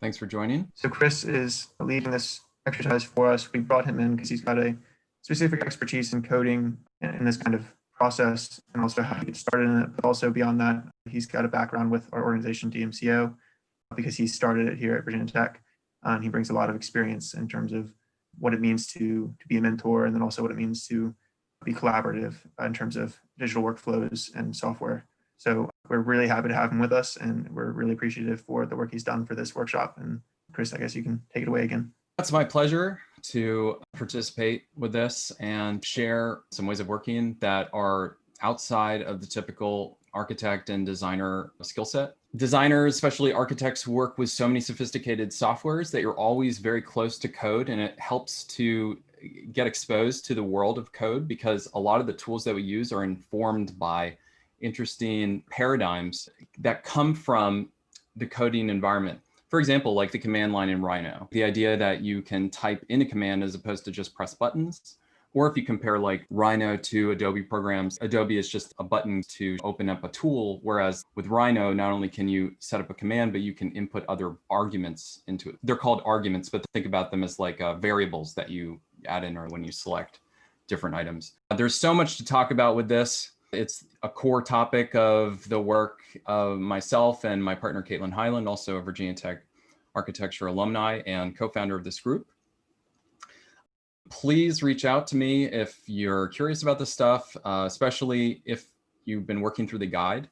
Thanks for joining. So Chris is leading this exercise for us. We brought him in because he's got a specific expertise in coding in this kind of process and also how to get started in it. But also beyond that, he's got a background with our organization DMCO because he started it here at Virginia Tech. And he brings a lot of experience in terms of what it means to be a mentor, and then also what it means to be collaborative in terms of digital workflows and software. So we're really happy to have him with us, and we're really appreciative for the work he's done for this workshop. And Chris, I guess you can take it away again. It's my pleasure to participate with this and share some ways of working that are outside of the typical architect and designer skill set. Designers, especially architects, work with so many sophisticated softwares that you're always very close to code, and it helps to get exposed to the world of code because a lot of the tools that we use are informed by interesting paradigms that come from the coding environment. For example, like the command line in Rhino, the idea that you can type in a command as opposed to just press buttons. Or if you compare like Rhino to Adobe programs, Adobe is just a button to open up a tool. Whereas with Rhino, not only can you set up a command, but you can input other arguments into it. They're called arguments, but think about them as like variables that you add in or when you select different items. There's so much to talk about with this. It's a core topic of the work of myself and my partner, Caitlin Hyland, also a Virginia Tech architecture alumni and co-founder of this group. Please reach out to me if you're curious about this stuff, especially if you've been working through the guide.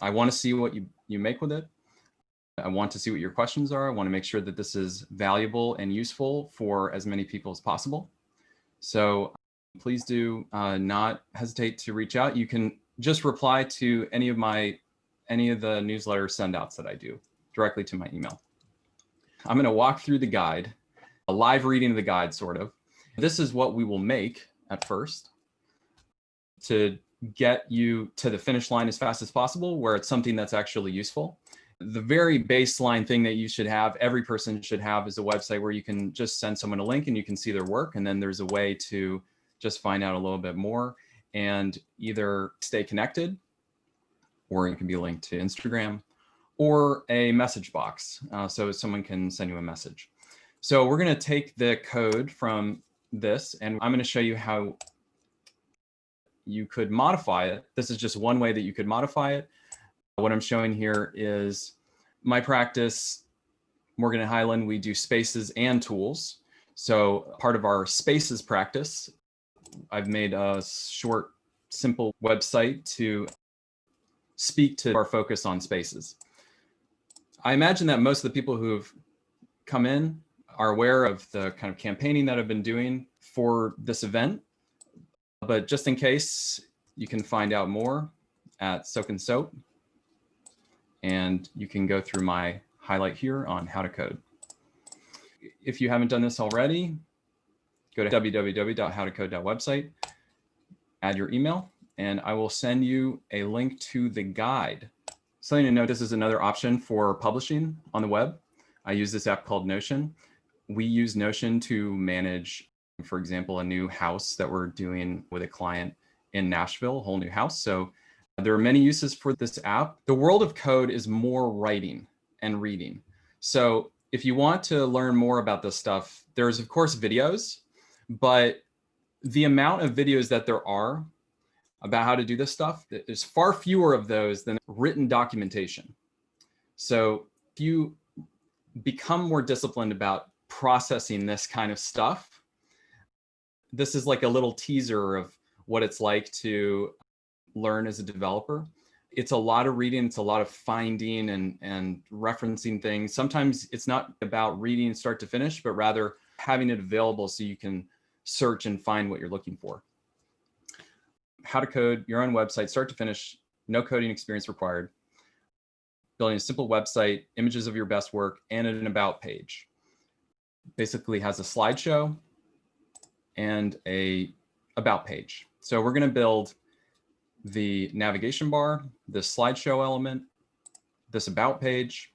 I want to see what you make with it. I want to see what your questions are. I want to make sure that this is valuable and useful for as many people as possible. So please do not hesitate to reach out. You can just reply to any of the newsletter send-outs that I do directly to my email. I'm going to walk through the guide, a live reading of the guide, sort of. This is what we will make at first to get you to the finish line as fast as possible, where it's something that's actually useful. The very baseline thing that you should have, every person should have, is a website where you can just send someone a link and you can see their work. And then there's a way to just find out a little bit more and either stay connected, or it can be linked to Instagram, or a message box, so someone can send you a message. So we're going to take the code from this, and I'm going to show you how you could modify it. This is just one way that you could modify it. What I'm showing here is my practice, Morgan and Hyland. We do spaces and tools. So part of our spaces practice, I've made a short, simple website to speak to our focus on spaces. I imagine that most of the people who've come in are aware of the kind of campaigning that I've been doing for this event, but just in case, you can find out more at Soak and Soap, and you can go through my highlight here on how to code. If you haven't done this already, go to www.howtocode.website, add your email, and I will send you a link to the guide. Something to note, this is another option for publishing on the web. I use this app called Notion. We use Notion to manage, for example, a new house that we're doing with a client in Nashville, a whole new house. So there are many uses for this app. The world of code is more writing and reading. So if you want to learn more about this stuff, there's of course videos, but the amount of videos that there are about how to do this stuff, there's far fewer of those than written documentation. So if you become more disciplined about processing this kind of stuff, this is like a little teaser of what it's like to learn as a developer. It's a lot of reading, it's a lot of finding and referencing things. Sometimes it's not about reading start to finish, but rather having it available so you can search and find what you're looking for. How to code your own website, start to finish, no coding experience required. Building a simple website, images of your best work, and an about page. Basically has a slideshow and a about page. So we're going to build the navigation bar, this slideshow element, this about page,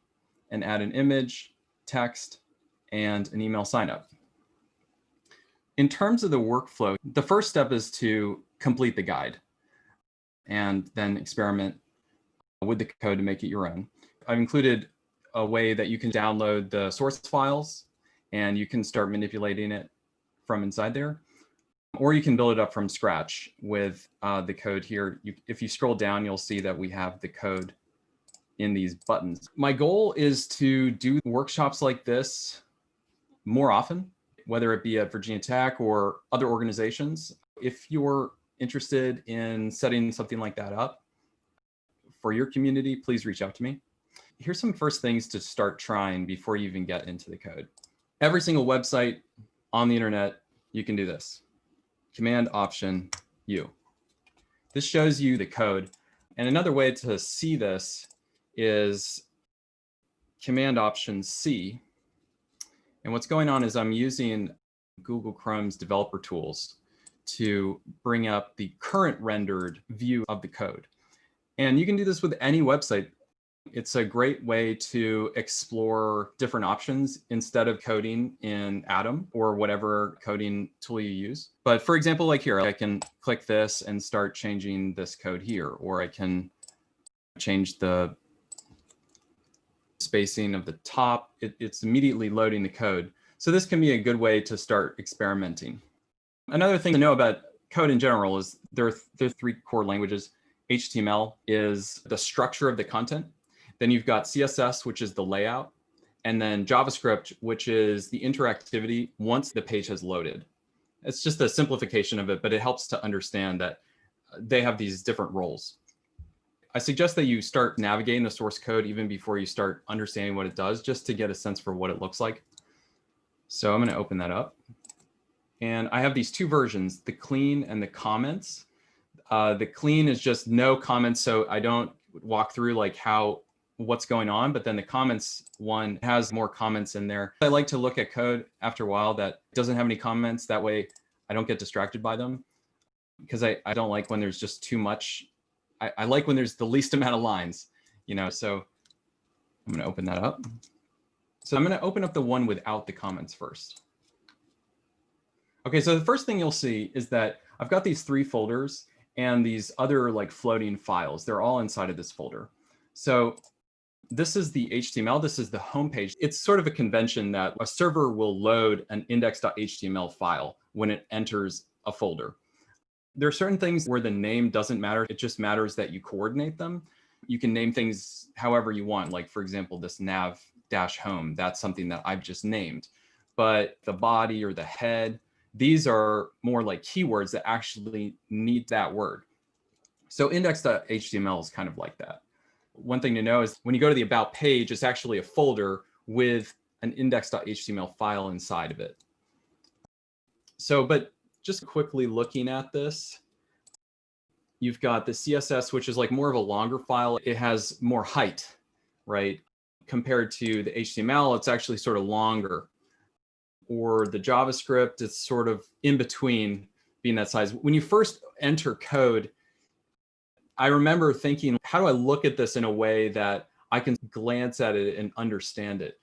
and add an image, text, and an email signup. In terms of the workflow, the first step is to complete the guide and then experiment with the code to make it your own. I've included a way that you can download the source files and you can start manipulating it from inside there. Or you can build it up from scratch with the code here. If you scroll down, you'll see that we have the code in these buttons. My goal is to do workshops like this more often, whether it be at Virginia Tech or other organizations. If you're interested in setting something like that up for your community, please reach out to me. Here's some first things to start trying before you even get into the code. Every single website on the internet, you can do this. Command Option U. This shows you the code. And another way to see this is Command Option C. And what's going on is I'm using Google Chrome's developer tools to bring up the current rendered view of the code. And you can do this with any website. It's a great way to explore different options instead of coding in Atom or whatever coding tool you use. But for example, like here, I can click this and start changing this code here, or I can change the spacing of the top. It's immediately loading the code. So this can be a good way to start experimenting. Another thing to know about code in general is there are three core languages. HTML is the structure of the content. Then you've got CSS, which is the layout, and then JavaScript, which is the interactivity once the page has loaded. It's just a simplification of it, but it helps to understand that they have these different roles. I suggest that you start navigating the source code even before you start understanding what it does, just to get a sense for what it looks like. So I'm going to open that up. And I have these two versions, the clean and the comments. The clean is just no comments, so I don't walk through like what's going on, but then the comments one has more comments in there. I like to look at code after a while that doesn't have any comments. That way I don't get distracted by them, because I don't like when there's just too much. I like when there's the least amount of lines, so I'm going to open that up. So I'm going to open up the one without the comments first. Okay, so the first thing you'll see is that I've got these three folders and these other like floating files. They're all inside of this folder. So this is the HTML. This is the home page. It's sort of a convention that a server will load an index.html file when it enters a folder. There are certain things where the name doesn't matter. It just matters that you coordinate them. You can name things however you want. Like, for example, this nav-home, that's something that I've just named. But the body or the head, these are more like keywords that actually need that word. So index.html is kind of like that. One thing to know is when you go to the About page, it's actually a folder with an index.html file inside of it. So, but just quickly looking at this, you've got the CSS, which is like more of a longer file. It has more height, right? Compared to the HTML, it's actually sort of longer. Or the JavaScript, it's sort of in between being that size. When you first enter code, I remember thinking, how do I look at this in a way that I can glance at it and understand it?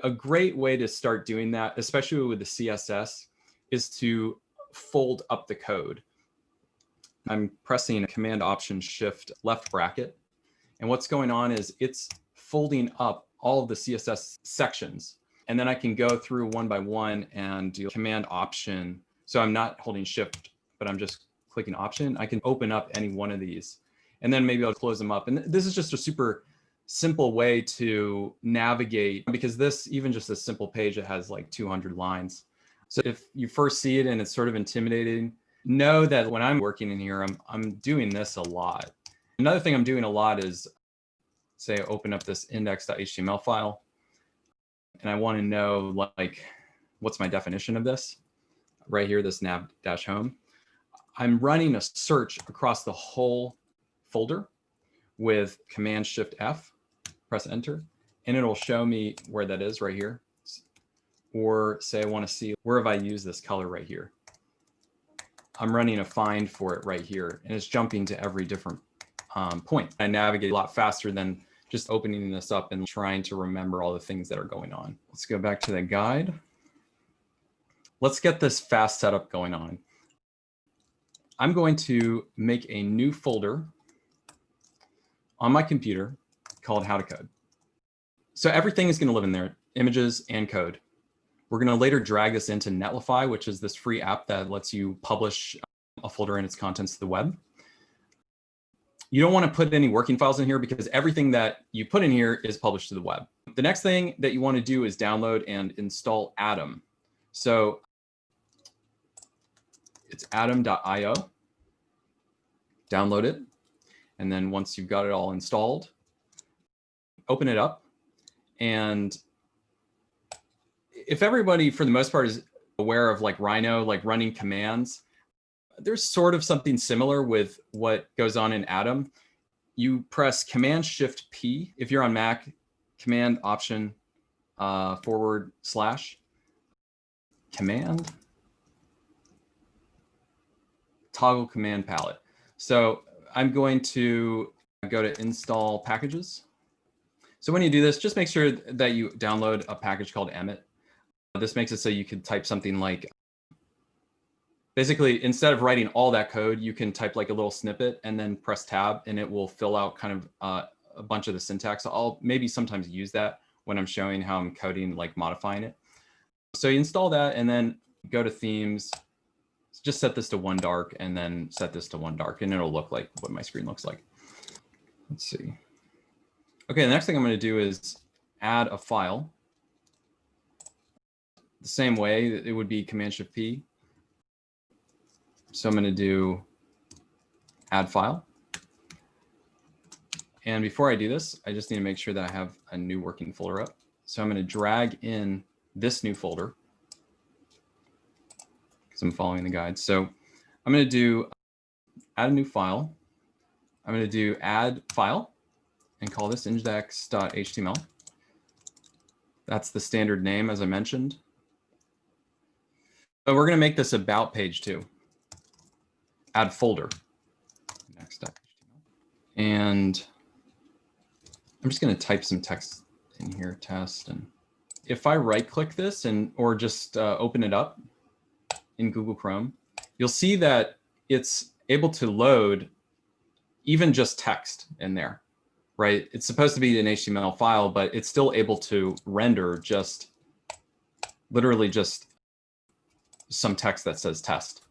A great way to start doing that, especially with the CSS, is to fold up the code. I'm pressing Command Option Shift left bracket. And what's going on is it's folding up all of the CSS sections. And then I can go through one by one and do Command Option. So I'm not holding Shift, but I'm just clicking Option. I can open up any one of these. And then maybe I'll close them up. And this is just a super simple way to navigate, because this, even just a simple page, it has like 200 lines. So if you first see it and it's sort of intimidating, know that when I'm working in here, I'm doing this a lot. Another thing I'm doing a lot is, say I open up this index.html file and I want to know, like, what's my definition of this? Right here, this nav-home. I'm running a search across the whole folder with Command Shift F, press Enter, and it'll show me where that is right here. Or say I want to see, where have I used this color right here? I'm running a find for it right here, and it's jumping to every different point. I navigate a lot faster than just opening this up and trying to remember all the things that are going on. Let's go back to the guide. Let's get this fast setup going on. I'm going to make a new folder on my computer called How to Code. So everything is going to live in there, images and code. We're going to later drag this into Netlify, which is this free app that lets you publish a folder and its contents to the web. You don't want to put any working files in here because everything that you put in here is published to the web. The next thing that you want to do is download and install Atom. So it's atom.io. Download it. And then once you've got it all installed, open it up. And if everybody, for the most part, is aware of like Rhino, like running commands, there's sort of something similar with what goes on in Atom. You press Command-Shift-P. If you're on Mac, Command Option / Command toggle command palette. So I'm going to go to Install Packages. So when you do this, just make sure that you download a package called Emmet. This makes it so you could type something like, basically, instead of writing all that code, you can type like a little snippet and then press tab and it will fill out kind of a bunch of the syntax. I'll maybe sometimes use that when I'm showing how I'm coding, like modifying it. So you install that and then go to themes, just set this to 1 dark and then set this to 1 dark and it'll look like what my screen looks like. Let's see. Okay, the next thing I'm going to do is add a file. The same way, it would be Command-Shift-P. So I'm going to do add file. And before I do this, I just need to make sure that I have a new working folder up. So I'm going to drag in this new folder because I'm following the guide. So I'm going to do add a new file. I'm going to do add file and call this index.html. That's the standard name, as I mentioned. But we're going to make this about page too. Add folder. Next.html. And I'm just going to type some text in here, test. And if I right click this or just open it up in Google Chrome, you'll see that it's able to load even just text in there, right? It's supposed to be an HTML file, but it's still able to render just literally just some text that says test.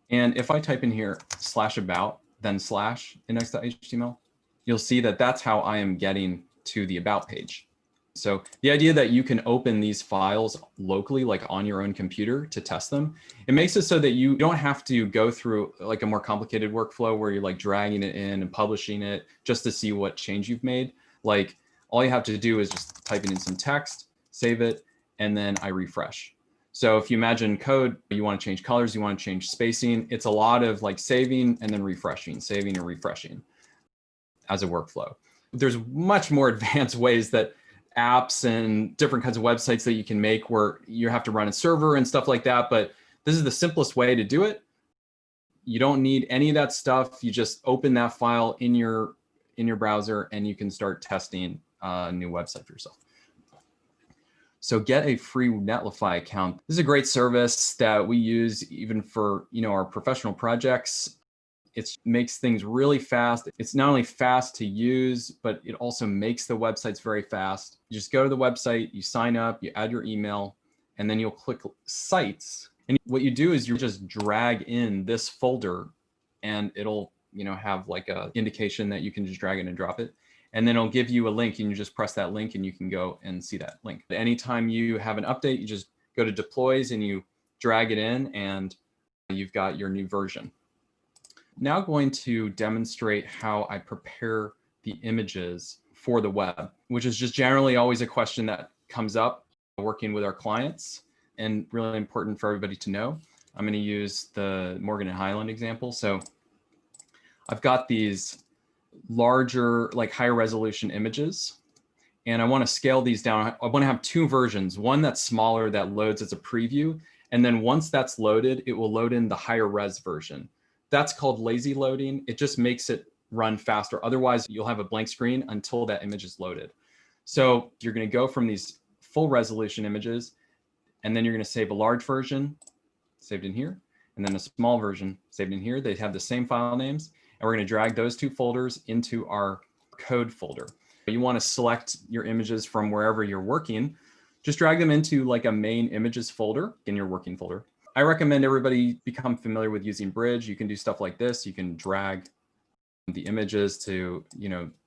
And if I type in here /about, then /index.html, you'll see that that's how I am getting to the about page. So the idea that you can open these files locally, like on your own computer to test them, it makes it so that you don't have to go through like a more complicated workflow where you're like dragging it in and publishing it just to see what change you've made. Like all you have to do is just type in some text, save it, and then I refresh. So if you imagine code, you want to change colors, you want to change spacing, it's a lot of like saving and then refreshing, saving and refreshing as a workflow. There's much more advanced ways that apps and different kinds of websites that you can make where you have to run a server and stuff like that. But this is the simplest way to do it. You don't need any of that stuff. You just open that file in your browser and you can start testing a new website for yourself. So get a free Netlify account. This is a great service that we use even for our professional projects. It makes things really fast. It's not only fast to use, but it also makes the websites very fast. You just go to the website, you sign up, you add your email, and then you'll click sites. And what you do is you just drag in this folder and it'll have like a indication that you can just drag it and drop it. And then it'll give you a link and you just press that link and you can go and see that link. Anytime you have an update, you just go to deploys and you drag it in and you've got your new version. Now going to demonstrate how I prepare the images for the web, which is just generally always a question that comes up working with our clients and really important for everybody to know. I'm going to use the Morgan and Hyland example. So I've got these larger, like higher resolution images, and I want to scale these down. I want to have 2 versions, one that's smaller that loads as a preview. And then once that's loaded, it will load in the higher res version. That's called lazy loading. It just makes it run faster. Otherwise, you'll have a blank screen until that image is loaded. So you're going to go from these full resolution images, and then you're going to save a large version saved in here, and then a small version saved in here. They have the same file names, and we're going to drag those 2 folders into our code folder. You want to select your images from wherever you're working. Just drag them into like a main images folder in your working folder. I recommend everybody become familiar with using Bridge. You can do stuff like this. You can drag the images to,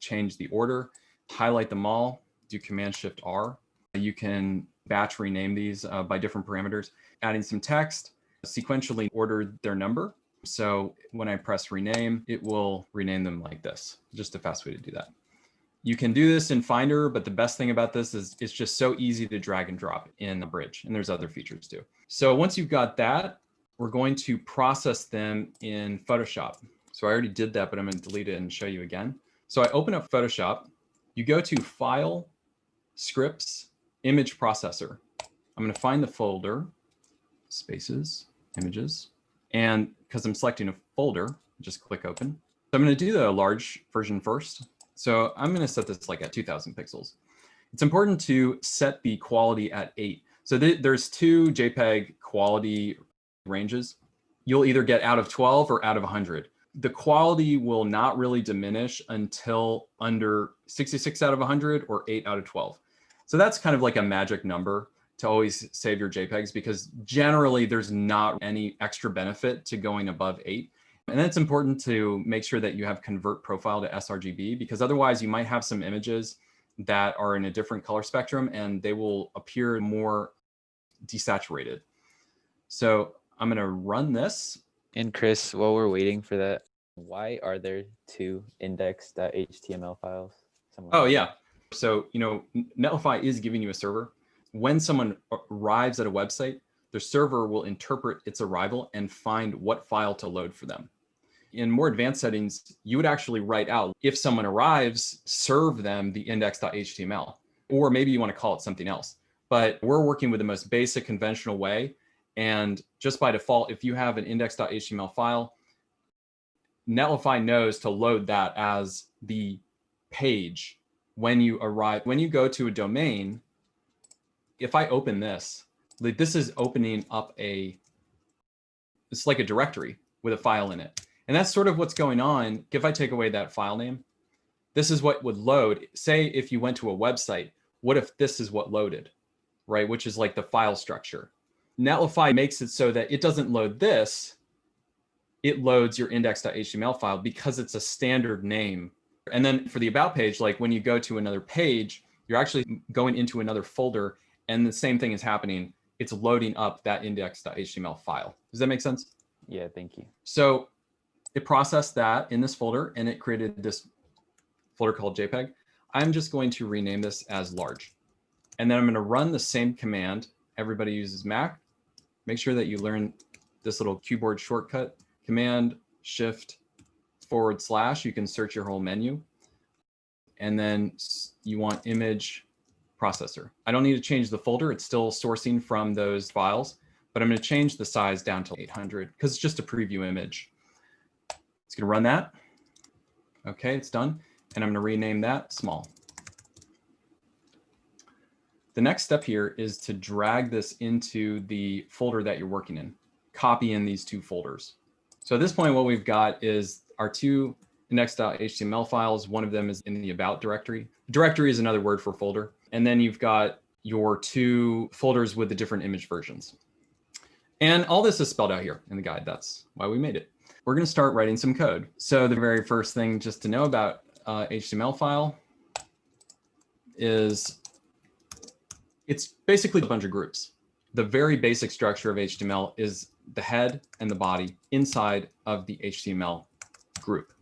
change the order, highlight them all, do Command-Shift-R. You can batch rename these by different parameters, adding some text, sequentially order their number. So when I press rename, it will rename them like this. Just a fast way to do that. You can do this in Finder, but the best thing about this is it's just so easy to drag and drop in the Bridge. And there's other features too. So once you've got that, we're going to process them in Photoshop. So I already did that, but I'm going to delete it and show you again. So I open up Photoshop. You go to File, Scripts, Image Processor. I'm going to find the folder, Spaces, Images. And because I'm selecting a folder, just click Open. So I'm going to do the large version first. So I'm going to set this like at 2000 pixels. It's important to set the quality at 8. So there's two JPEG quality ranges. You'll either get out of 12 or out of 100. The quality will not really diminish until under 66 out of 100 or 8 out of 12. So that's kind of like a magic number to always save your JPEGs, because generally there's not any extra benefit to going above 8. And then it's important to make sure that you have convert profile to sRGB, because otherwise you might have some images that are in a different color spectrum and they will appear more desaturated. So I'm going to run this. And Chris, while we're waiting for that, why are there two index.html files? Oh, yeah. So, Netlify is giving you a server. When someone arrives at a website, the server will interpret its arrival and find what file to load for them. In more advanced settings, you would actually write out, if someone arrives, serve them the index.html, or maybe you want to call it something else. But we're working with the most basic conventional way. And just by default, if you have an index.html file, Netlify knows to load that as the page when you arrive. When you go to a domain, if I open this, like this is opening up it's like a directory with a file in it. And that's sort of what's going on. If I take away that file name, this is what would load. Say if you went to a website, what if this is what loaded, right? Which is like the file structure. Netlify makes it so that it doesn't load this. It loads your index.html file because it's a standard name. And then for the about page, like when you go to another page, you're actually going into another folder and the same thing is happening. It's loading up that index.html file. Does that make sense? Yeah, thank you. So it processed that in this folder and it created this folder called JPEG. I'm just going to rename this as large. And then I'm going to run the same command. Everybody uses Mac. Make sure that you learn this little keyboard shortcut, Command-Shift/. You can search your whole menu. And then you want image processor. I don't need to change the folder. It's still sourcing from those files, but I'm going to change the size down to 800 because it's just a preview image. It's going to run that. Okay, it's done. And I'm going to rename that small. The next step here is to drag this into the folder that you're working in. Copy in these two folders. So at this point, what we've got is our two index.html files. One of them is in the about directory. Directory is another word for folder. And then you've got your two folders with the different image versions. And all this is spelled out here in the guide. That's why we made it. We're going to start writing some code. So the very first thing just to know about HTML file is it's basically a bunch of groups. The very basic structure of HTML is the head and the body inside of the HTML group.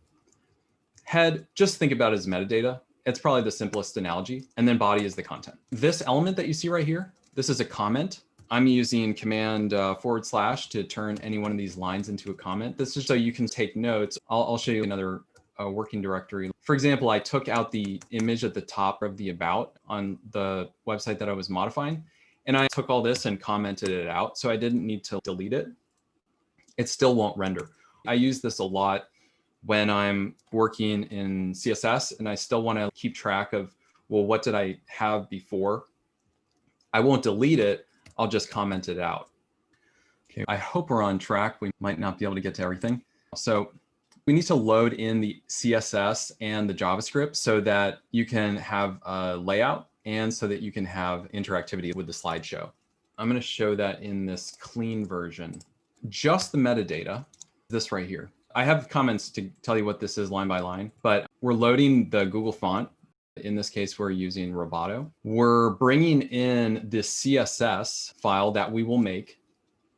Head, just think about it as metadata. It's probably the simplest analogy. And then body is the content. This element that you see right here, this is a comment. I'm using command / to turn any one of these lines into a comment. This is so you can take notes. I'll show you another working directory. For example, I took out the image at the top of the about on the website that I was modifying. And I took all this and commented it out. So I didn't need to delete it. It still won't render. I use this a lot when I'm working in CSS and I still want to keep track of, well, what did I have before? I won't delete it. I'll just comment it out. Okay, I hope we're on track. We might not be able to get to everything. So We need to load in the CSS and the JavaScript so that you can have a layout and so that you can have interactivity with the slideshow. I'm going to show that in this clean version. Just the metadata, this right here. I have comments to tell you what this is line by line, but we're loading the Google font. In this case, we're using Roboto. We're bringing in this CSS file that we will make.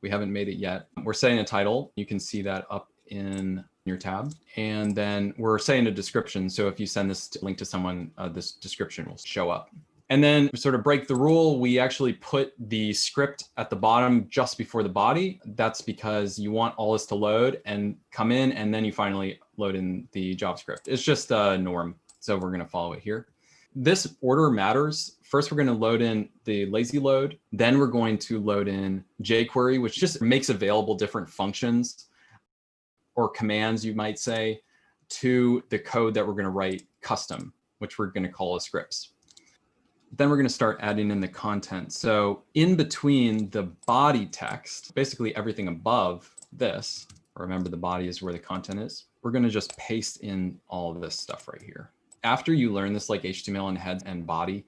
We haven't made it yet. We're setting a title. You can see that up in your tab. And then we're setting a description. So if you send this link to someone, this description will show up. And then to sort of break the rule, we actually put the script at the bottom just before the body. That's because you want all this to load and come in, and then you finally load in the JavaScript. It's just a norm. So we're going to follow it here. This order matters. First, we're going to load in the lazyload. Then we're going to load in JQuery, which just makes available different functions or commands, you might say, to the code that we're going to write custom, which we're going to call as scripts. Then we're going to start adding in the content. So in between the body text, basically everything above this, remember the body is where the content is, we're going to just paste in all of this stuff right here. After you learn this, like HTML and head and body,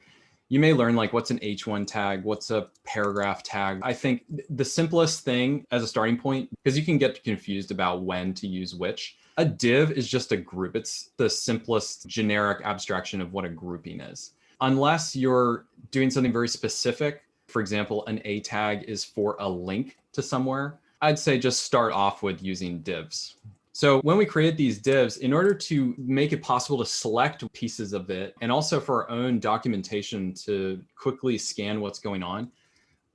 you may learn like what's an H1 tag, what's a paragraph tag. I think the simplest thing as a starting point, because you can get confused about when to use which, a div is just a group. It's the simplest generic abstraction of what a grouping is. Unless you're doing something very specific, for example, an A tag is for a link to somewhere, I'd say just start off with using divs. So when we create these divs, in order to make it possible to select pieces of it, and also for our own documentation to quickly scan what's going on,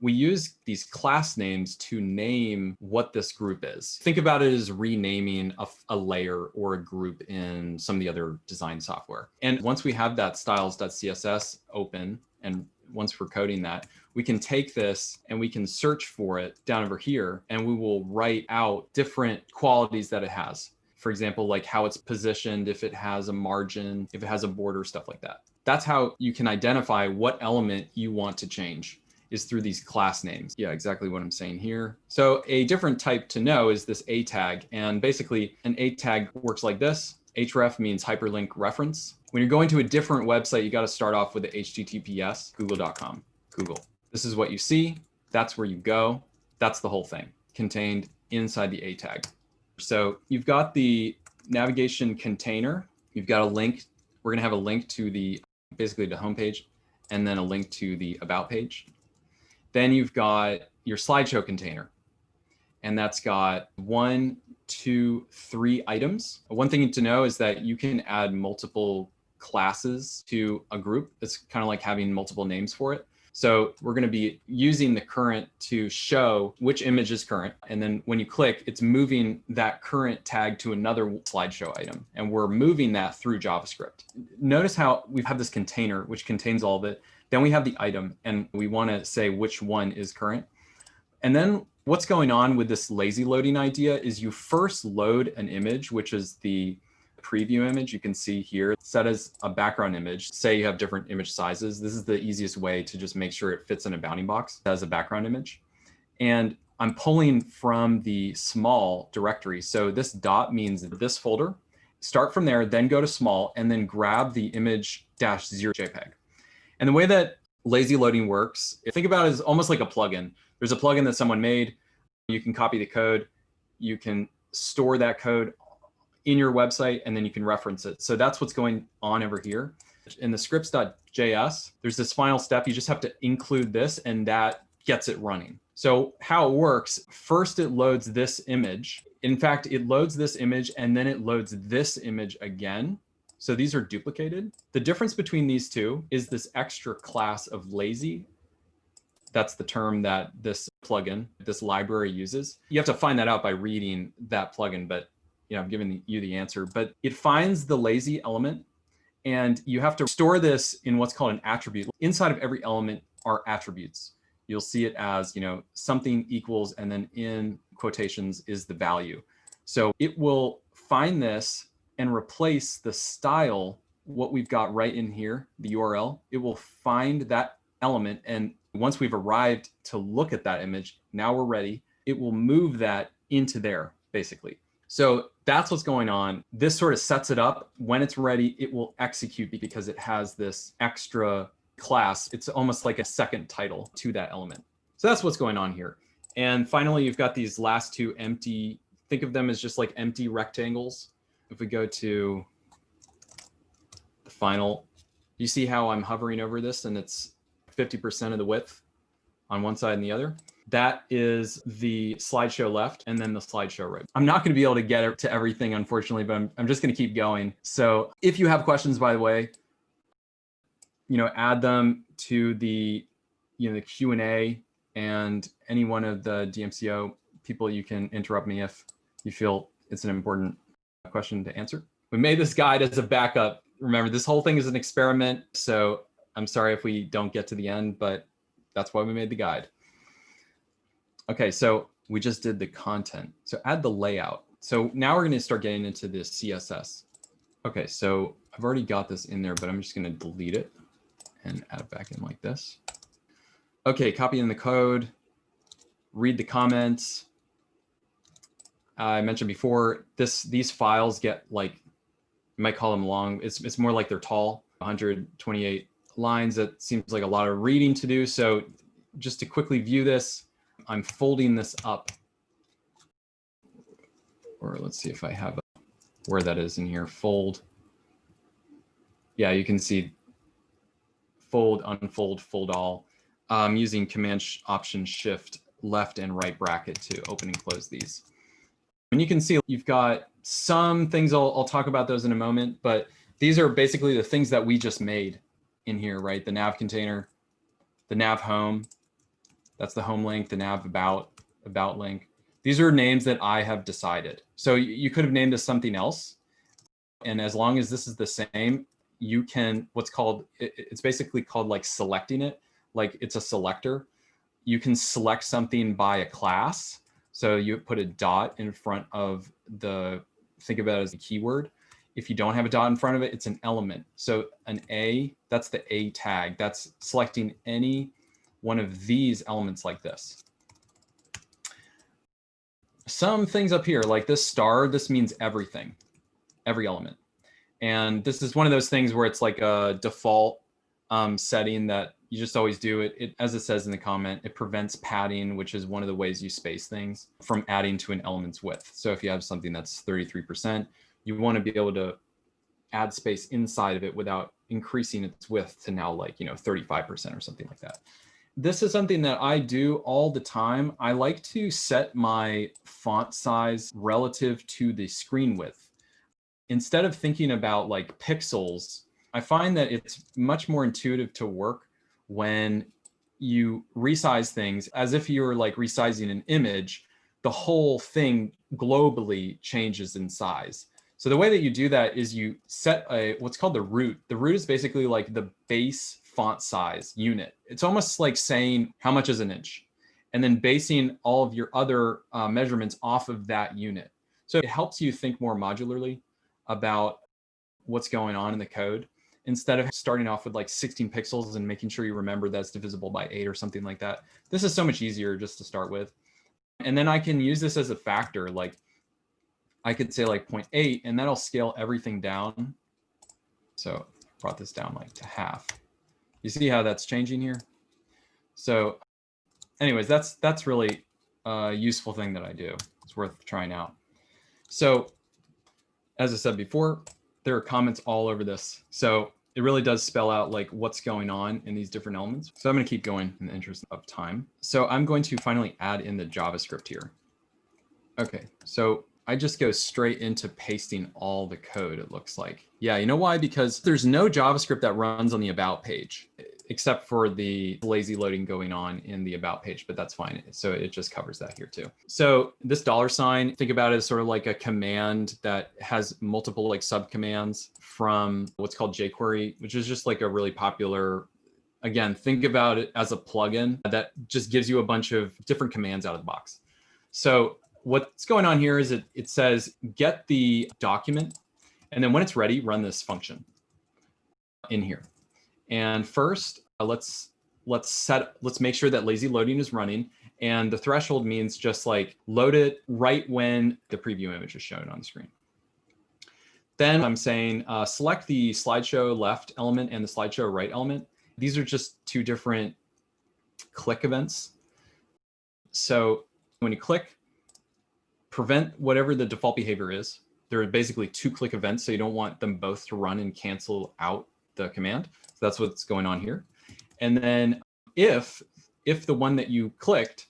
we use these class names to name what this group is. Think about it as renaming a layer or a group in some of the other design software. And once we have that styles.css open, and once we're coding that, we can take this and we can search for it down over here, and we will write out different qualities that it has. For example, like how it's positioned, if it has a margin, if it has a border, stuff like that. That's how you can identify what element you want to change, is through these class names. Yeah, exactly what I'm saying here. So a different type to know is this A tag. And basically an A tag works like this. href means hyperlink reference. When you're going to a different website, you got to start off with the HTTPS, google.com, Google. This is what you see. That's where you go. That's the whole thing contained inside the A tag. So you've got the navigation container. You've got a link. We're going to have a link to the, basically the homepage, and then a link to the about page. Then you've got your slideshow container, and that's got 1, 2, 3 items. One thing to know is that you can add multiple classes to a group. It's kind of like having multiple names for it. So we're going to be using the current to show which image is current. And then when you click, it's moving that current tag to another slideshow item. And we're moving that through JavaScript. Notice how we have this container, which contains all of it. Then we have the item, and we want to say which one is current. And then what's going on with this lazy loading idea is you first load an image, which is the preview image. You can see here set as a background image. Say you have different image sizes. This is the easiest way to just make sure it fits in a bounding box as a background image. And I'm pulling from the small directory. So this dot means this folder. Start from there, then go to small, and then grab the image -0 JPEG. And the way that lazy loading works, think about it as almost like a plugin. There's a plugin that someone made. You can copy the code. You can store that code in your website, and then you can reference it. So that's what's going on over here. In the scripts.js, there's this final step. You just have to include this, and that gets it running. So how it works, first it loads this image. In fact, it loads this image, and then it loads this image again. So these are duplicated. The difference between these two is this extra class of lazy. That's the term that this plugin, this library uses. You have to find that out by reading that plugin, but I'm giving you the answer. But it finds the lazy element, and you have to store this in what's called an attribute. Inside of every element are attributes. You'll see it as, something equals, and then in quotations is the value. So it will find this and replace the style, what we've got right in here, the URL. It will find that element, and once we've arrived to look at that image, now we're ready, it will move that into there, basically. So that's what's going on. This sort of sets it up. When it's ready, it will execute because it has this extra class. It's almost like a second title to that element. So that's what's going on here. And finally, you've got these last two empty, think of them as just like empty rectangles. If we go to the final, you see how I'm hovering over this and it's 50% of the width on one side and the other. That is the slideshow left and then the slideshow right. I'm not going to be able to get to everything, unfortunately, but I'm just going to keep going. So if you have questions, by the way, add them to the, the Q&A, and any one of the DMCO people, you can interrupt me if you feel it's an important question to answer. We made this guide as a backup. Remember, this whole thing is an experiment, so I'm sorry if we don't get to the end, but that's why we made the guide. Okay, so we just did the content. So add the layout. So now we're going to start getting into this CSS. Okay, so I've already got this in there, but I'm just going to delete it and add it back in like this. Okay, copy in the code, read the comments. I mentioned before, these files get like, you might call them long. It's more like they're tall, 128 lines. That seems like a lot of reading to do. So just to quickly view this, I'm folding this up. Or let's see if I have where that is in here. Fold. Yeah, you can see fold, unfold, fold all. Using Command-Option Shift left and right bracket to open and close these. And you can see you've got some things, I'll talk about those in a moment, but these are basically the things that we just made in here, right? The nav container, the nav home, that's the home link, the nav about link. These are names that I have decided. So you could have named this something else. And as long as this is the same, you can, it's basically called like selecting it, like it's a selector. You can select something by a class. So you put a dot in front of think of it as a keyword. If you don't have a dot in front of it, it's an element. So an A, that's the A tag. That's selecting any one of these elements like this. Some things up here, like this star, this means everything, every element. And this is one of those things where it's like a default setting that you just always do it. As it says in the comment, it prevents padding, which is one of the ways you space things, from adding to an element's width. So if you have something that's 33%, you want to be able to add space inside of it without increasing its width to now like, 35% or something like that. This is something that I do all the time. I like to set my font size relative to the screen width. Instead of thinking about like pixels, I find that it's much more intuitive to work when you resize things as if you're like resizing an image. The whole thing globally changes in size. So the way that you do that is you set what's called the root. The root is basically like the base font size unit. It's almost like saying how much is an inch, and then basing all of your other measurements off of that unit. So it helps you think more modularly about what's going on in the code, instead of starting off with like 16 pixels and making sure you remember that's divisible by 8 or something like that. This is so much easier just to start with. And then I can use this as a factor. Like I could say like 0.8, and that'll scale everything down. So I brought this down like to half. You see how that's changing here? So anyways, that's really a useful thing that I do. It's worth trying out. So as I said before, there are comments all over this. So it really does spell out like what's going on in these different elements. So I'm going to keep going in the interest of time. So I'm going to finally add in the JavaScript here. Okay, so I just go straight into pasting all the code, it looks like. Yeah, you know why? Because there's no JavaScript that runs on the About page, except for the lazy loading going on in the About page, but that's fine. So it just covers that here too. So this $sign, think about it as sort of like a command that has multiple like subcommands from what's called jQuery, which is just like a really popular, again, think about it as a plugin that just gives you a bunch of different commands out of the box. So what's going on here is it says get the document, and then when it's ready, run this function in here. And first, let's make sure that lazy loading is running. And the threshold means just like load it right when the preview image is shown on the screen. Then I'm saying select the slideshow left element and the slideshow right element. These are just two different click events. So when you click, prevent whatever the default behavior is. There are basically two click events, so you don't want them both to run and cancel out the command. So that's what's going on here. And then if the one that you clicked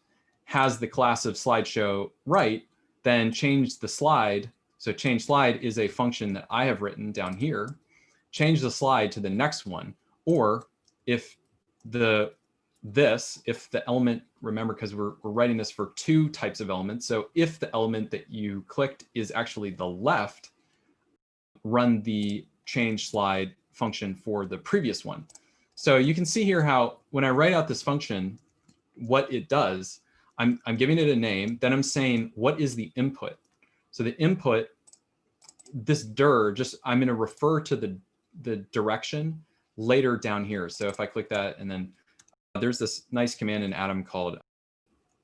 has the class of slideshow right, then change the slide. So change slide is a function that I have written down here. Change the slide to the next one. Or if the element, remember, because we're writing this for two types of elements. So if the element that you clicked is actually the left, run the change slide function for the previous one. So you can see here how when I write out this function, what it does, I'm giving it a name, then I'm saying, what is the input? So the input, this dir, just I'm going to refer to the direction later down here. So if I click that, and then there's this nice command in Atom called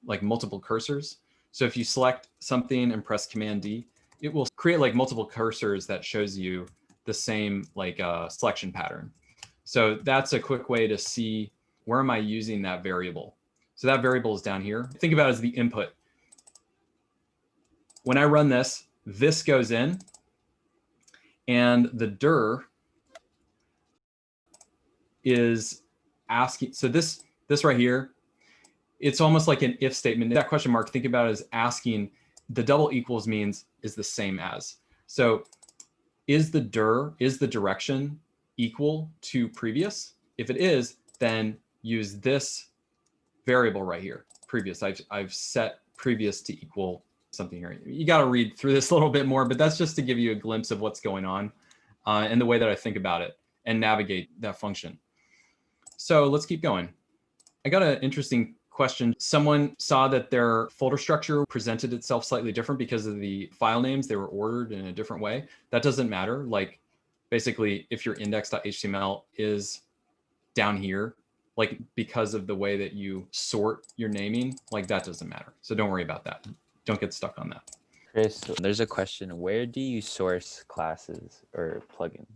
like multiple cursors. So if you select something and press Command D, it will create like multiple cursors that shows you the same like selection pattern. So that's a quick way to see where am I using that variable. So that variable is down here. Think about it as the input. When I run this, this goes in, and the dir is asking. So this right here, it's almost like an if statement. That question mark, think about it as asking, the double equals means is the same as. So is the dir, is the direction equal to previous? If it is, then use this variable right here, previous. I've set previous to equal something here. You got to read through this a little bit more, but that's just to give you a glimpse of what's going on and the way that I think about it and navigate that function. So let's keep going. I got an interesting question. Someone saw that their folder structure presented itself slightly different because of the file names. They were ordered in a different way. That doesn't matter. Like basically, if your index.html is down here, like because of the way that you sort your naming, like that doesn't matter. So don't worry about that. Don't get stuck on that. Chris, there's a question. Where do you source classes or plugins?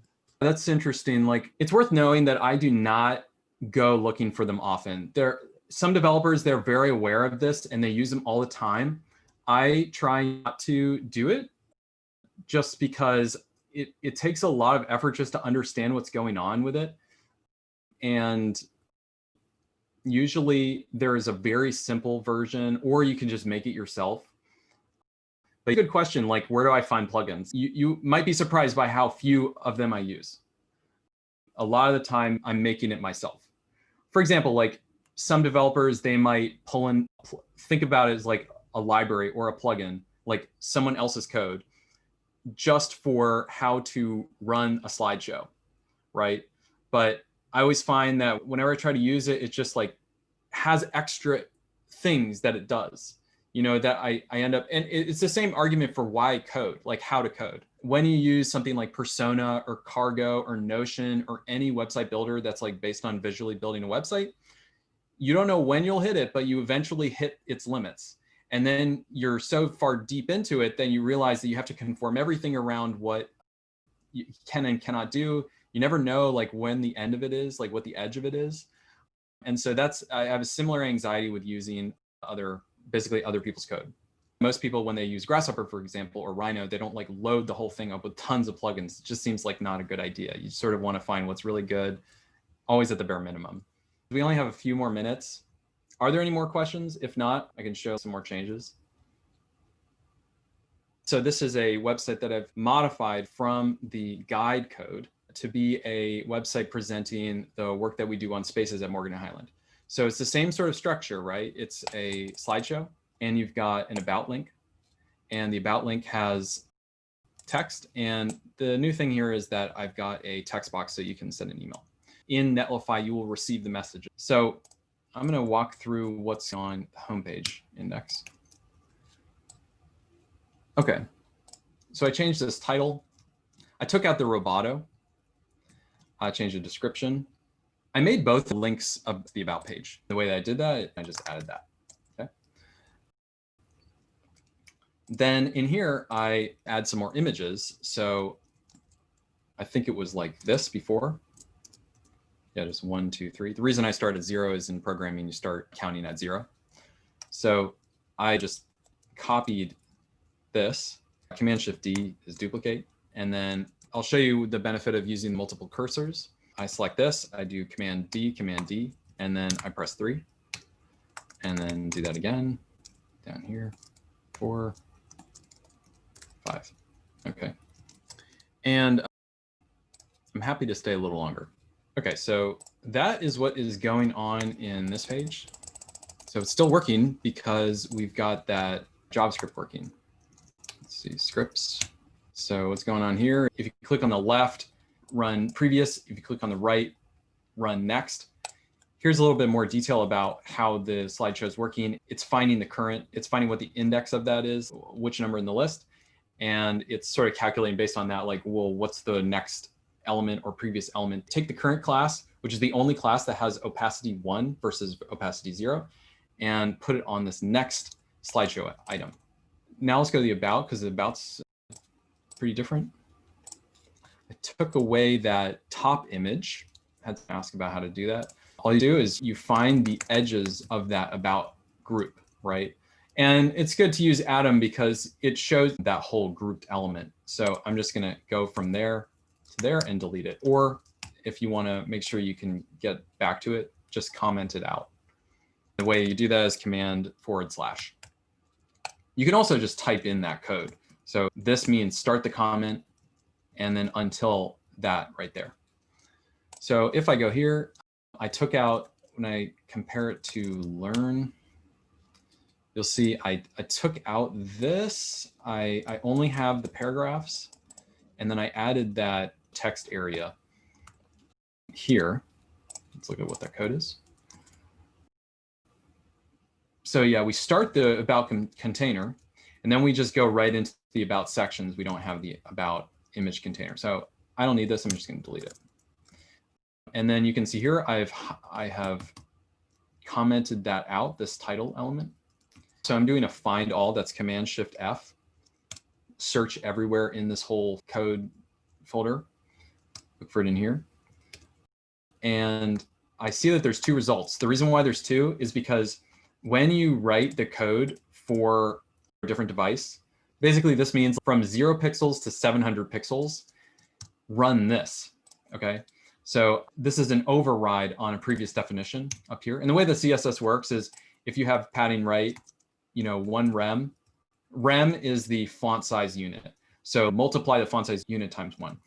That's interesting. Like it's worth knowing that I do not go looking for them often. Some developers, they're very aware of this and they use them all the time. I try not to do it just because it takes a lot of effort just to understand what's going on with it. And usually there is a very simple version, or you can just make it yourself. But good question, like where do I find plugins? You might be surprised by how few of them I use. A lot of the time I'm making it myself. For example, like some developers, they might pull in, think about it as like a library or a plugin, like someone else's code, just for how to run a slideshow, right? But I always find that whenever I try to use it, it just like has extra things that it does, you know, that I end up, and it's the same argument for why code, like how to code. When you use something like Persona or Cargo or Notion or any website builder that's like based on visually building a website, you don't know when you'll hit it, but you eventually hit its limits. And then you're so far deep into it, then you realize that you have to conform everything around what you can and cannot do. You never know like when the end of it is, like what the edge of it is. And so I have a similar anxiety with using basically other people's code. Most people, when they use Grasshopper, for example, or Rhino, they don't like load the whole thing up with tons of plugins. It just seems like not a good idea. You sort of want to find what's really good, always at the bare minimum. We only have a few more minutes. Are there any more questions? If not, I can show some more changes. So this is a website that I've modified from the guide code to be a website presenting the work that we do on spaces at Morgan and Hyland. So it's the same sort of structure, right? It's a slideshow and you've got an about link, and the about link has text. And the new thing here is that I've got a text box so you can send an email. In Netlify, you will receive the message. So I'm going to walk through what's on the homepage index. Okay, so I changed this title. I took out the roboto. I changed the description. I made both links of the about page. The way that I did that, I just added that. Okay. Then in here, I add some more images. So I think it was like this before. Yeah, just 1, 2, 3. The reason I start at 0 is in programming, you start counting at 0. So I just copied this. Command-Shift-D is duplicate. And then I'll show you the benefit of using multiple cursors. I select this, I do Command-D, and then I press 3. And then do that again, down here, 4, 5. Okay. And I'm happy to stay a little longer. Okay, so that is what is going on in this page. So it's still working because we've got that JavaScript working. Let's see, scripts. So what's going on here? If you click on the left, run previous. If you click on the right, run next. Here's a little bit more detail about how the slideshow is working. It's finding the current, it's finding what the index of that is, which number in the list. And it's sort of calculating based on that, like, well, what's the next element or previous element? Take the current class, which is the only class that has opacity 1 versus opacity 0, and put it on this next slideshow item. Now let's go to the about, because the about's pretty different. I took away that top image. I had to ask about how to do that. All you do is you find the edges of that about group, right? And it's good to use Atom because it shows that whole grouped element. So I'm just going to go from there to there and delete it. Or if you want to make sure you can get back to it, just comment it out. The way you do that is Command/. You can also just type in that code. So this means start the comment and then until that right there. So if I go here, I took out, when I compare it to learn, you'll see I took out this. I only have the paragraphs, and then I added that text area here. Let's look at what that code is. So yeah, we start the about container, and then we just go right into the about sections. We don't have the about image container. So I don't need this. I'm just going to delete it. And then you can see here, I have commented that out, this title element. So I'm doing a find all, that's Command-Shift-F, search everywhere in this whole code folder, look for it in here. And I see that there's 2 results. The reason why there's 2 is because when you write the code for a different device, basically this means from 0 pixels to 700 pixels, run this, okay? So this is an override on a previous definition up here. And the way the CSS works is if you have padding right, 1 rem. Rem is the font size unit. So multiply the font size unit times 1.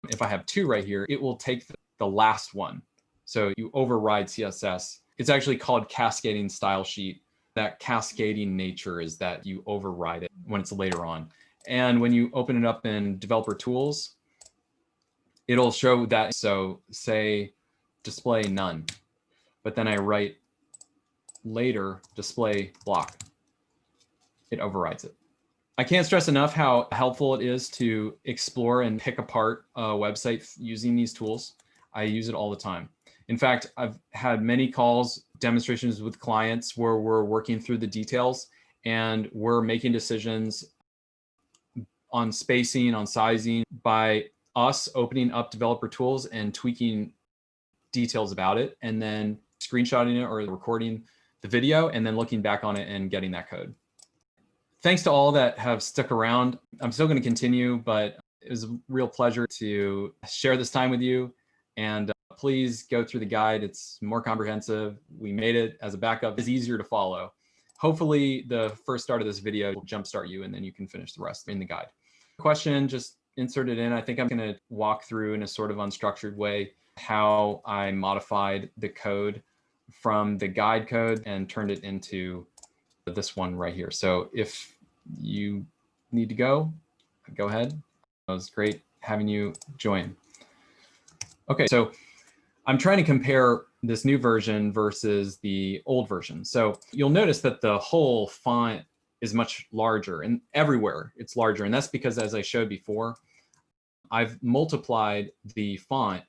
If I have 2 right here, it will take the last one. So you override CSS. It's actually called cascading style sheet. That cascading nature is that you override it when it's later on. And when you open it up in developer tools, it'll show that. So say display none, but then I write later display block. It overrides it. I can't stress enough how helpful it is to explore and pick apart a website using these tools. I use it all the time. In fact, I've had many calls, demonstrations with clients where we're working through the details and we're making decisions on spacing, on sizing, by us opening up developer tools and tweaking details about it, and then screenshotting it or recording the video and then looking back on it and getting that code. Thanks to all that have stuck around. I'm still going to continue, but it was a real pleasure to share this time with you. And please go through the guide. It's more comprehensive. We made it as a backup. It's easier to follow. Hopefully the first start of this video will jumpstart you and then you can finish the rest in the guide. Question, just insert it in. I think I'm going to walk through in a sort of unstructured way how I modified the code from the guide code and turned it into this one right here. So if you need to go ahead. It was great having you join. Okay, so I'm trying to compare this new version versus the old version. So you'll notice that the whole font is much larger, and everywhere it's larger. And that's because, as I showed before, I've multiplied the font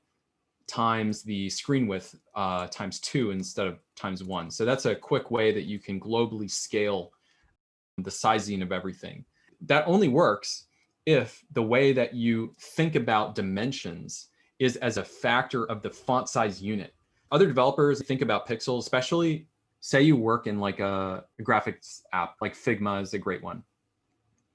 times the screen width times 2 instead of times 1. So that's a quick way that you can globally scale the sizing of everything. That only works if the way that you think about dimensions is as a factor of the font size unit. Other developers think about pixels, especially say you work in like a graphics app, like Figma is a great one,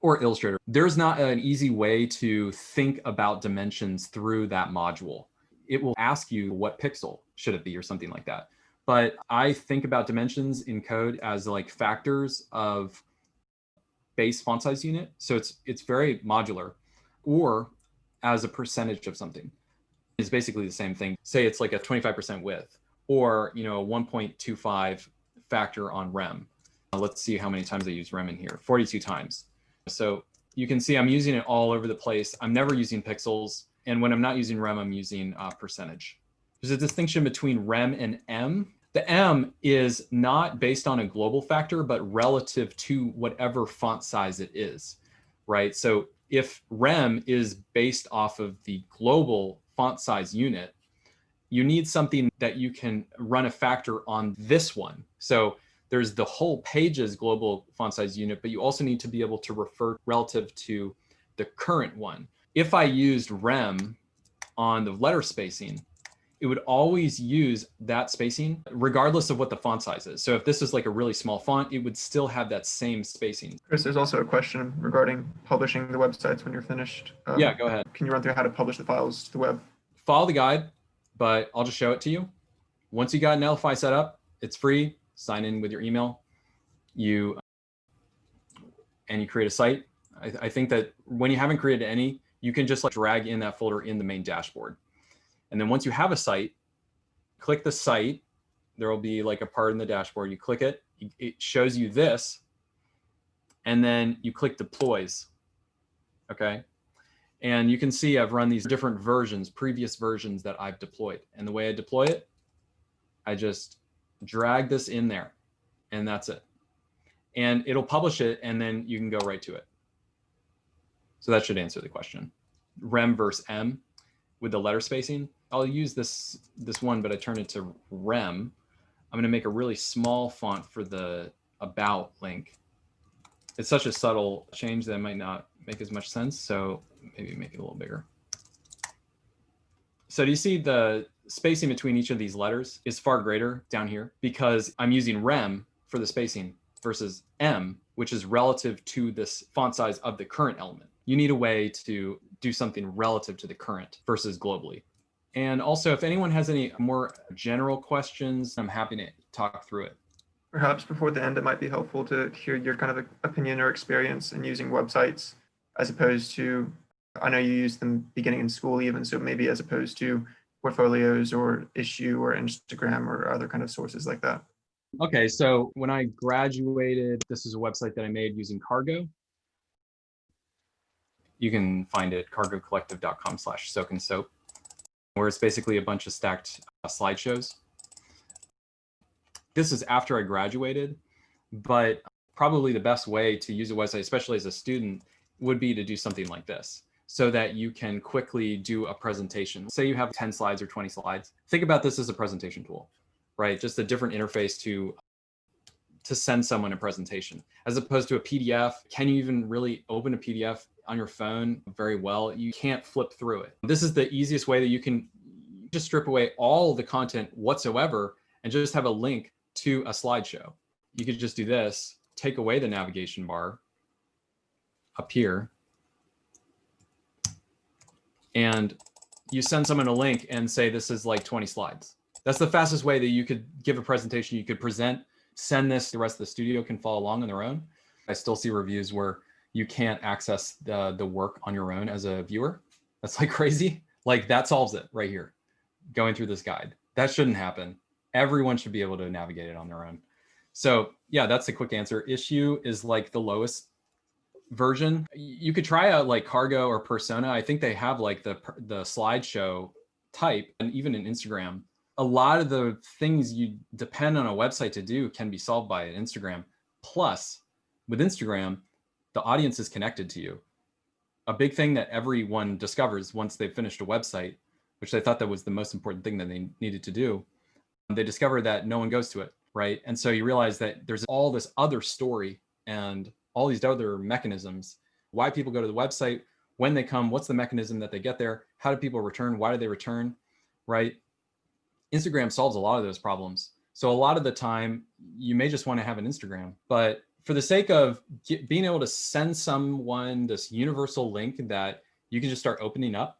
or Illustrator. There's not an easy way to think about dimensions through that module. It will ask you what pixel should it be or something like that. But I think about dimensions in code as like factors of base font size unit. So it's very modular, or as a percentage of something. It's basically the same thing. Say it's like a 25% width, or a 1.25 factor on rem. Let's see how many times I use rem in here. 42 times. So you can see I'm using it all over the place. I'm never using pixels. And when I'm not using rem, I'm using percentage. There's a distinction between rem and em. The em is not based on a global factor, but relative to whatever font size it is, right? So if rem is based off of the global font size unit, you need something that you can run a factor on this one. So there's the whole page's global font size unit, but you also need to be able to refer relative to the current one. If I used rem on the letter spacing, it would always use that spacing regardless of what the font size is. So if this is like a really small font, it would still have that same spacing. Chris, there's also a question regarding publishing the websites when you're finished. Yeah, go ahead. Can you run through how to publish the files to the web? Follow the guide, but I'll just show it to you. Once you got Netlify set up, it's free. Sign in with your email. You create a site. I think that when you haven't created any, you can just like drag in that folder in the main dashboard. And then once you have a site, click the site. There will be like a part in the dashboard. You click it, it shows you this, and then you click deploys. Okay. And you can see I've run these different versions, previous versions that I've deployed. And the way I deploy it, I just drag this in there, and that's it. And it'll publish it, and then you can go right to it. So that should answer the question. Rem versus em with the letter spacing. I'll use this one, but I turn it to rem. I'm going to make a really small font for the about link. It's such a subtle change that it might not make as much sense. So maybe make it a little bigger. So do you see the spacing between each of these letters is far greater down here because I'm using rem for the spacing versus em, which is relative to this font size of the current element. You need a way to do something relative to the current versus globally. And also, if anyone has any more general questions, I'm happy to talk through it. Perhaps before the end, it might be helpful to hear your kind of opinion or experience in using websites as opposed to, I know you used them beginning in school even, so maybe as opposed to portfolios or issuu or Instagram or other kind of sources like that. Okay, so when I graduated, this is a website that I made using Cargo. You can find it cargocollective.com/soakandsoap, where it's basically a bunch of stacked slideshows. This is after I graduated, but probably the best way to use a website, especially as a student, would be to do something like this so that you can quickly do a presentation. Say you have 10 slides or 20 slides. Think about this as a presentation tool, right? Just a different interface to send someone a presentation as opposed to a PDF. Can you even really open a PDF on your phone very well? You can't flip through it. This is the easiest way that you can just strip away all the content whatsoever and just have a link to a slideshow. You could just do this, take away the navigation bar up here, and you send someone a link and say, this is like 20 slides. That's the fastest way that you could give a presentation. You could present, send this, the rest of the studio can follow along on their own. I still see reviews where you can't access the work on your own as a viewer. That's like crazy. Like that solves it right here, going through this guide. That shouldn't happen. Everyone should be able to navigate it on their own. So yeah, that's the quick answer. Issuu is like the lowest version. You could try out like Cargo or Persona. I think they have like the slideshow type, and even in Instagram. A lot of the things you depend on a website to do can be solved by Instagram. Plus, with Instagram, the audience is connected to you. A big thing that everyone discovers once they've finished a website, which they thought that was the most important thing that they needed to do, they discover that no one goes to it, right? And so you realize that there's all this other story and all these other mechanisms, why people go to the website, when they come, what's the mechanism that they get there, how do people return, why do they return, right? Instagram solves a lot of those problems. So a lot of the time you may just want to have an Instagram, but for the sake of being able to send someone this universal link that you can just start opening up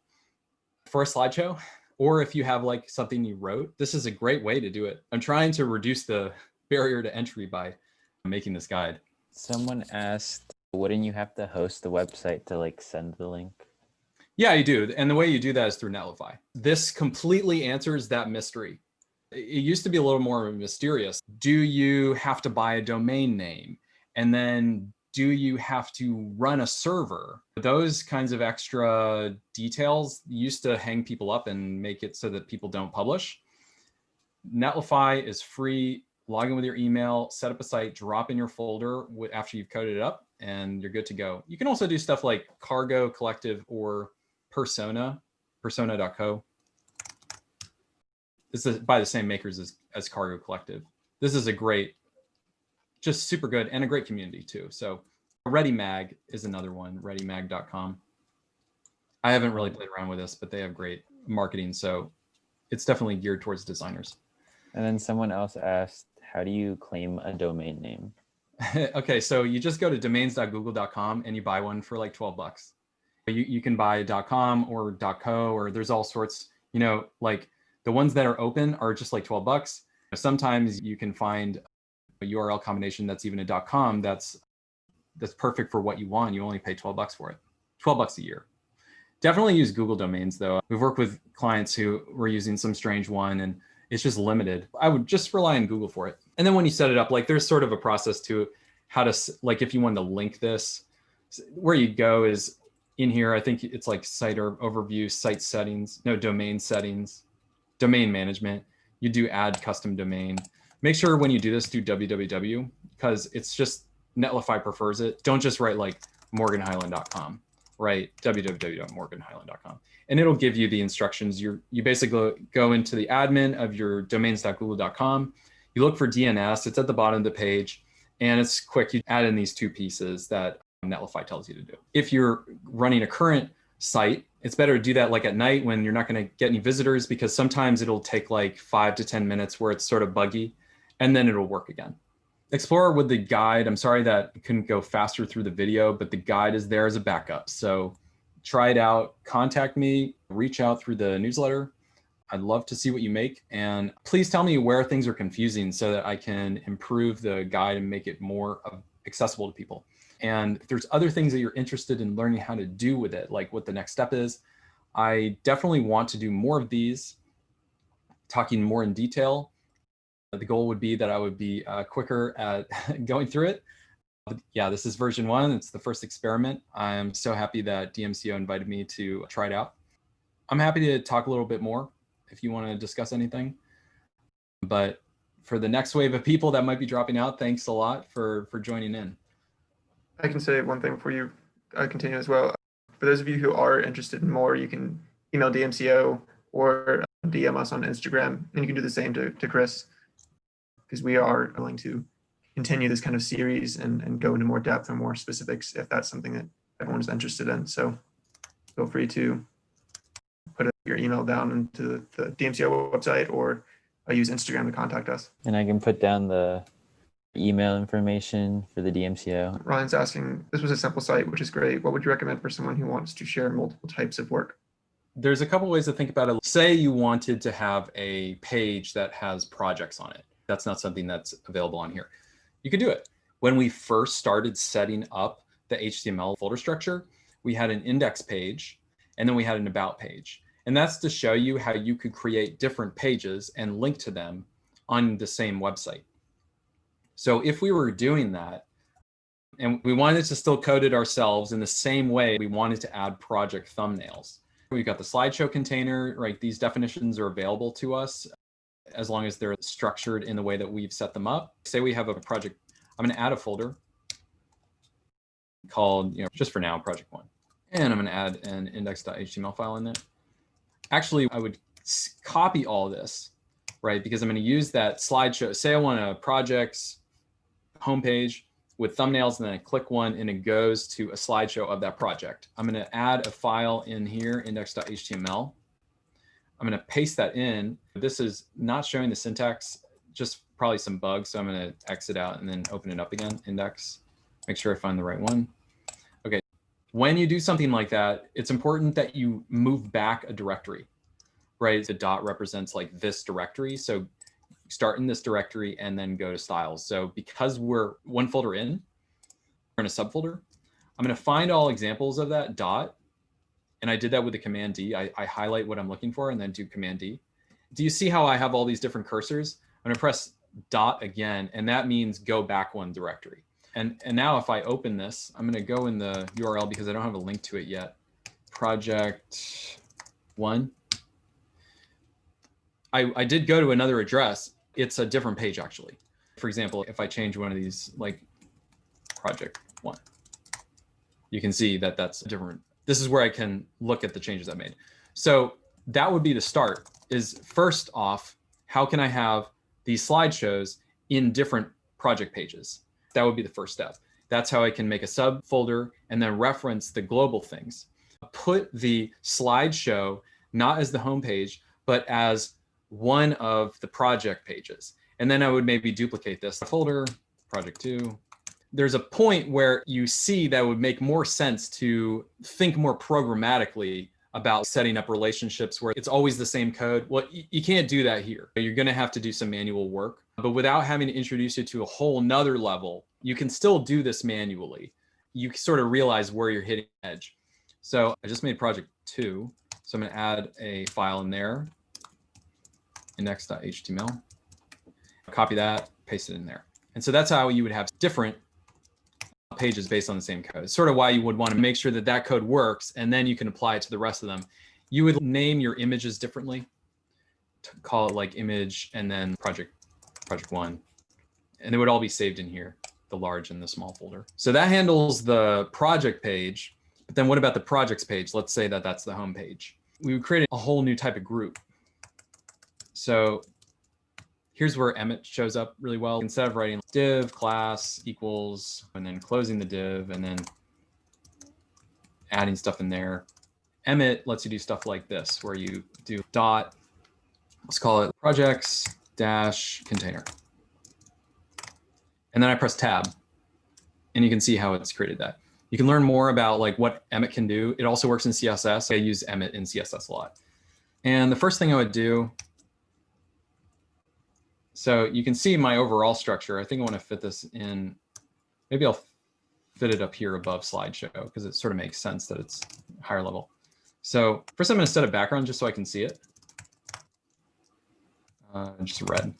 for a slideshow, or if you have like something you wrote, this is a great way to do it. I'm trying to reduce the barrier to entry by making this guide. Someone asked, wouldn't you have to host the website to like send the link? Yeah, you do. And the way you do that is through Netlify. This completely answers that mystery. It used to be a little more mysterious. Do you have to buy a domain name? And then do you have to run a server? Those kinds of extra details used to hang people up and make it so that people don't publish. Netlify is free. Log in with your email, set up a site, drop in your folder after you've coded it up, and you're good to go. You can also do stuff like Cargo Collective or persona.co. This is by the same makers as Cargo Collective. This is a great, just super good, and a great community too. So ReadyMag is another one, readymag.com. I haven't really played around with this, but they have great marketing. So it's definitely geared towards designers. And then someone else asked, how do you claim a domain name? Okay, so you just go to domains.google.com and you buy one for like 12 bucks. You can buy .com or .co, or there's all sorts, like the ones that are open are just like 12 bucks. Sometimes you can find a URL combination that's even a .com that's perfect for what you want. You only pay 12 bucks for it, 12 bucks a year. Definitely use Google domains though. We've worked with clients who were using some strange one and it's just limited. I would just rely on Google for it. And then when you set it up, like there's sort of a process to how to, like if you wanted to link this, where you go is in here. I think it's like site or overview, site settings, no, domain settings, domain management. You do add custom domain. Make sure when you do this, do www, because it's just Netlify prefers it. Don't just write like morganhyland.com, right? www.morganhyland.com. And it'll give you the instructions. You basically go into the admin of your domains.google.com. You look for DNS. It's at the bottom of the page, and it's quick. You add in these two pieces that Netlify tells you to do. If you're running a current site, it's better to do that like at night when you're not going to get any visitors, because sometimes it'll take like 5 to 10 minutes where it's sort of buggy, and then it'll work again. Explore with the guide. I'm sorry that it couldn't go faster through the video, but the guide is there as a backup. So try it out, contact me, reach out through the newsletter. I'd love to see what you make. And please tell me where things are confusing so that I can improve the guide and make it more accessible to people. And if there's other things that you're interested in learning how to do with it, like what the next step is, I definitely want to do more of these, talking more in detail. The goal would be that I would be quicker at going through it. But yeah, this is version 1. It's the first experiment. I'm so happy that DMCO invited me to try it out. I'm happy to talk a little bit more if you want to discuss anything. But for the next wave of people that might be dropping out, thanks a lot for joining in. I can say one thing before you continue as well. For those of you who are interested in more, you can email DMCO or DM us on Instagram, and you can do the same to Chris, because we are willing to continue this kind of series and go into more depth and more specifics if that's something that everyone is interested in. So feel free to put your email down into the DMCO website, or use Instagram to contact us. And I can put down the email information for the DMCO. Ryan's asking, this was a simple site, which is great. What would you recommend for someone who wants to share multiple types of work? There's a couple ways to think about it. Say you wanted to have a page that has projects on it. That's not something that's available on here. You could do it. When we first started setting up the HTML folder structure, we had an index page, and then we had an about page. And that's to show you how you could create different pages and link to them on the same website. So if we were doing that, and we wanted to still code it ourselves in the same way, we wanted to add project thumbnails. We've got the slideshow container, right? These definitions are available to us as long as they're structured in the way that we've set them up. Say we have a project, I'm going to add a folder called, just for now, project 1. And I'm going to add an index.html file in there. Actually, I would copy all this, right? Because I'm going to use that slideshow. Say I want a project's homepage. with thumbnails, and then I click one and it goes to a slideshow of that project. I'm going to add a file in here, index.html. I'm going to paste that in. This is not showing the syntax, just probably some bugs. So I'm going to exit out and then open it up again, index, make sure I find the right one. Okay. When you do something like that, it's important that you move back a directory, right? The dot represents like this directory. So start in this directory and then go to styles. So because we're one folder in, we're in a subfolder, I'm going to find all examples of that dot. And I did that with the command D. I highlight what I'm looking for and then do command D. Do you see how I have all these different cursors? I'm going to press dot again, and that means go back one directory. And now if I open this, I'm going to go in the URL because I don't have a link to it yet. Project 1. I did go to another address. It's a different page, actually. For example, if I change one of these, like project 1, you can see that that's different. This is where I can look at the changes I made. So that would be the start, is first off, how can I have these slideshows in different project pages? That would be the first step. That's how I can make a subfolder and then reference the global things. Put the slideshow not as the home page, but as one of the project pages. And then I would maybe duplicate this folder, project 2. There's a point where you see that would make more sense to think more programmatically about setting up relationships where it's always the same code. Well, you can't do that here. You're going to have to do some manual work, but without having to introduce you to a whole nother level, you can still do this manually. You sort of realize where you're hitting the edge. So I just made project 2. So I'm going to add a file in there, index.html, copy that, paste it in there. And so that's how you would have different pages based on the same code. It's sort of why you would want to make sure that that code works, and then you can apply it to the rest of them. You would name your images differently, call it like image and then project 1, and they would all be saved in here, the large and the small folder. So that handles the project page. But then what about the projects page? Let's say that that's the home page. We would create a whole new type of group. So here's where Emmet shows up really well. Instead of writing div class equals and then closing the div and then adding stuff in there, Emmet lets you do stuff like this, where you do dot, let's call it projects dash container. And then I press tab, and you can see how it's created that. You can learn more about like what Emmet can do. It also works in CSS. I use Emmet in CSS a lot. And the first thing I would do, so you can see my overall structure. I think I want to fit this in. Maybe I'll fit it up here above slideshow because it sort of makes sense that it's higher level. So first I'm going to set a background just so I can see it. Just red.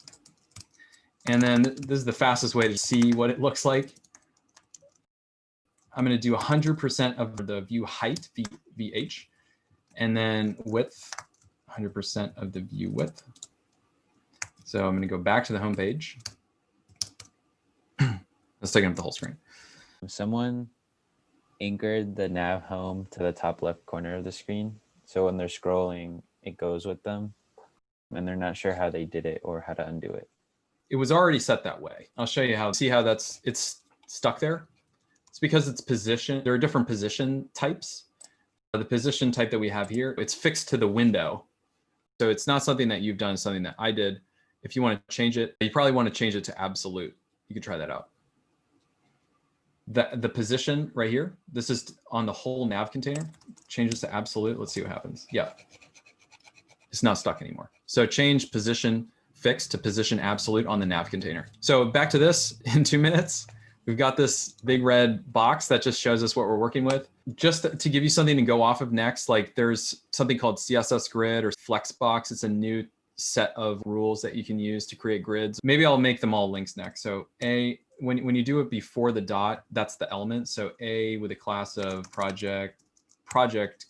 And then this is the fastest way to see what it looks like. I'm going to do 100% of the view height, VH, and then width, 100% of the view width. So I'm going to go back to the home page. Let's take up the whole screen. Someone anchored the nav home to the top left corner of the screen. So when they're scrolling, it goes with them, and they're not sure how they did it or how to undo it. It was already set that way. I'll show you how. See how it's stuck there? It's because it's position. There are different position types. The position type that we have here, it's fixed to the window. So it's not something that you've done, it's something that I did. If you want to change it, you probably want to change it to absolute. You can try that out. The position right here, this is on the whole nav container. Change this to absolute. Let's see what happens. Yeah, it's not stuck anymore. So change position fixed to position absolute on the nav container. So back to this in 2 minutes. We've got this big red box that just shows us what we're working with. Just to give you something to go off of next, like there's something called CSS grid or Flexbox. It's a new set of rules that you can use to create grids. Maybe I'll make them all links next. So when you do it before the dot, that's the element. So A with a class of project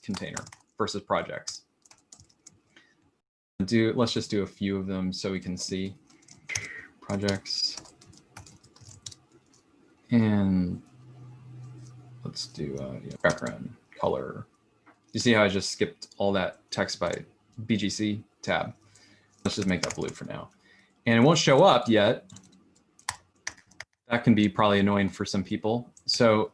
container versus projects. Let's just do a few of them so we can see projects. And let's do background color. You see how I just skipped all that text by BGC tab? Let's just make that blue for now. And it won't show up yet That can be probably annoying for some people. So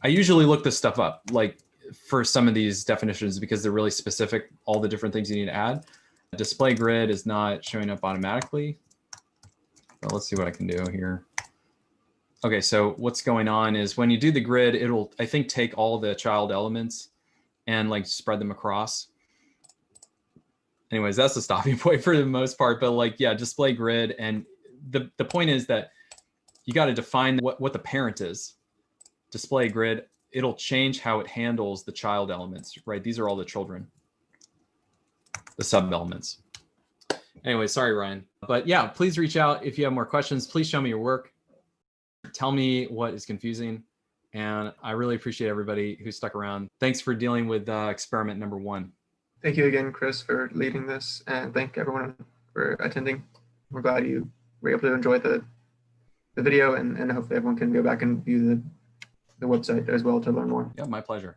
I usually look this stuff up, like for some of these definitions, because they're really specific, all the different things you need to add. Display grid is not showing up automatically. Well, let's see what I can do here. Okay, so what's going on is when you do the grid, it'll, I think, take all the child elements and like spread them across. Anyways, that's the stopping point for the most part. But like, yeah, display grid. And the point is that you got to define what the parent is. Display grid, it'll change how it handles the child elements, right? These are all the children, the sub elements. Anyway, sorry, Ryan. But yeah, please reach out if you have more questions. Please show me your work. Tell me what is confusing. And I really appreciate everybody who stuck around. Thanks for dealing with experiment number 1. Thank you again, Chris, for leading this, and thank everyone for attending. We're glad you were able to enjoy the video, and hopefully everyone can go back and view the website as well to learn more. Yeah, my pleasure.